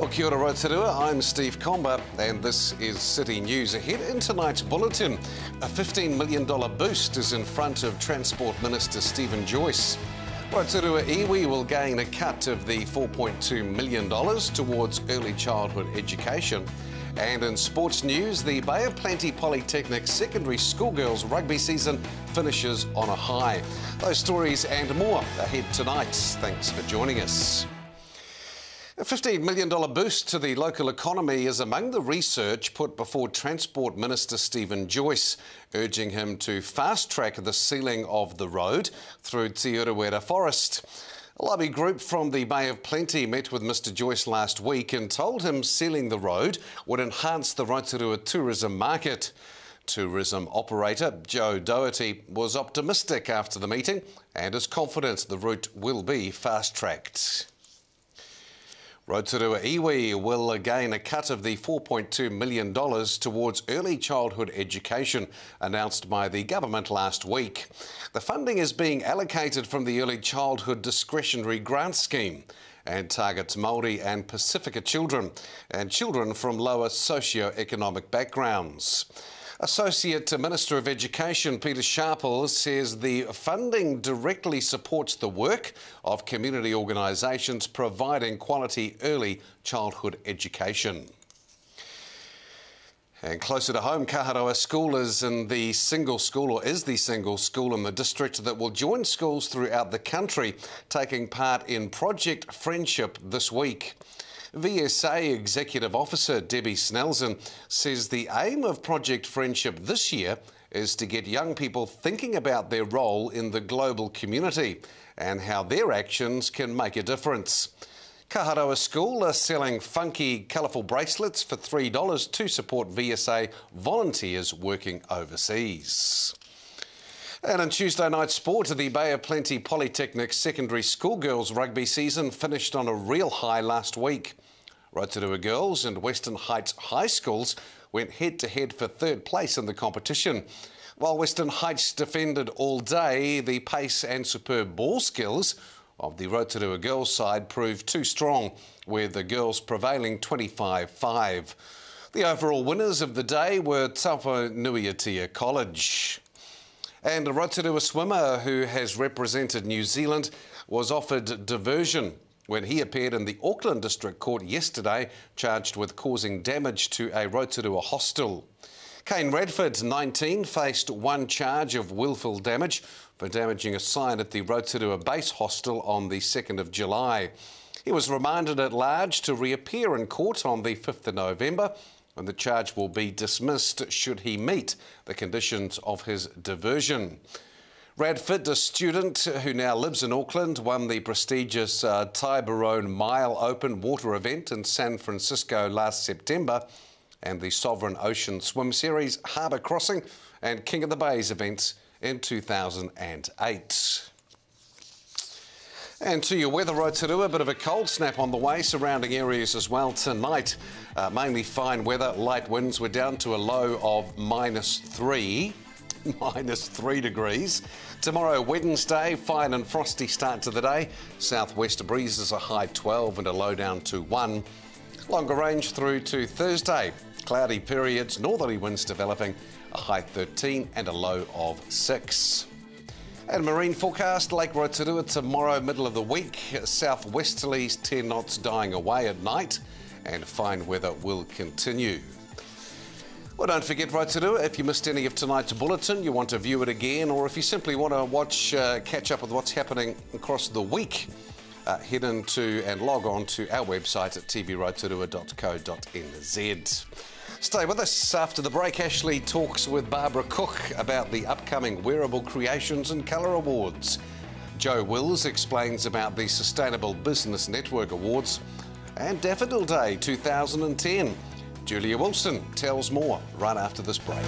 Well, kia ora Rotorua, I'm Steve Comber and this is City News. Ahead in tonight's bulletin, a $15 million boost is in front of Transport Minister Stephen Joyce. Rotorua iwi will gain a cut of the $4.2 million towards early childhood education. And in sports news, the Bay of Plenty Polytechnic secondary schoolgirls rugby season finishes on a high. Those stories and more ahead tonight. Thanks for joining us. A $15 million boost to the local economy is among the research put before Transport Minister Stephen Joyce, urging him to fast-track the sealing of the road through Te Urewera Forest. A lobby group from the Bay of Plenty met with Mr Joyce last week and told him sealing the road would enhance the Rotorua tourism market. Tourism operator Joe Doherty was optimistic after the meeting and is confident the route will be fast-tracked. Rotorua iwi will gain a cut of the $4.2 million towards early childhood education, announced by the government last week. The funding is being allocated from the Early Childhood Discretionary Grant Scheme and targets Māori and Pasifika children and children from lower socio-economic backgrounds. Associate Minister of Education Peter Sharple says the funding directly supports the work of community organisations providing quality early childhood education. And closer to home, Kaharoa School is the single school in the district that will join schools throughout the country taking part in Project Friendship this week. VSA Executive Officer Debbie Snelson says the aim of Project Friendship this year is to get young people thinking about their role in the global community and how their actions can make a difference. Kaharoa School are selling funky, colourful bracelets for $3 to support VSA volunteers working overseas. And in Tuesday night sport, the Bay of Plenty Polytechnic secondary schoolgirls rugby season finished on a real high last week. Rotorua Girls and Western Heights High Schools went head-to-head for third place in the competition. While Western Heights defended all day, the pace and superb ball skills of the Rotorua Girls side proved too strong, with the girls prevailing 25-5. The overall winners of the day were Tauponuiatia College. And a Rotorua swimmer who has represented New Zealand was offered diversion when he appeared in the Auckland District Court yesterday, charged with causing damage to a Rotorua hostel. Kane Radford, 19, faced one charge of willful damage for damaging a sign at the Rotorua Base Hostel on the 2nd of July. He was remanded at large to reappear in court on the 5th of November, when the charge will be dismissed should he meet the conditions of his diversion. Radford, a student who now lives in Auckland, won the prestigious Tiburone Mile Open water event in San Francisco last September and the Sovereign Ocean Swim Series, Harbour Crossing and King of the Bays events in 2008. And to your weather, Rotorua, a bit of a cold snap on the way, surrounding areas as well tonight. Mainly fine weather, light winds. We're down to a low of -3 degrees. Tomorrow, Wednesday, fine and frosty start to the day. Southwest breezes a high 12 and a low down to 1. Longer range through to Thursday. Cloudy periods, northerly winds developing, a high 13 and a low of 6. And marine forecast, Lake Rotorua tomorrow, middle of the week. Southwesterlies 10 knots dying away at night, and fine weather will continue. Well, don't forget Rotorua, if you missed any of tonight's bulletin, you want to view it again, or if you simply want to catch up with what's happening across the week, head into and log on to our website at tvrotorua.co.nz. Stay with us. After the break, Ashley talks with Barbara Cook about the upcoming Wearable Creations and Colour Awards. Joe Wills explains about the Sustainable Business Network Awards and Daffodil Day 2010. Julia Wilson tells more right after this break.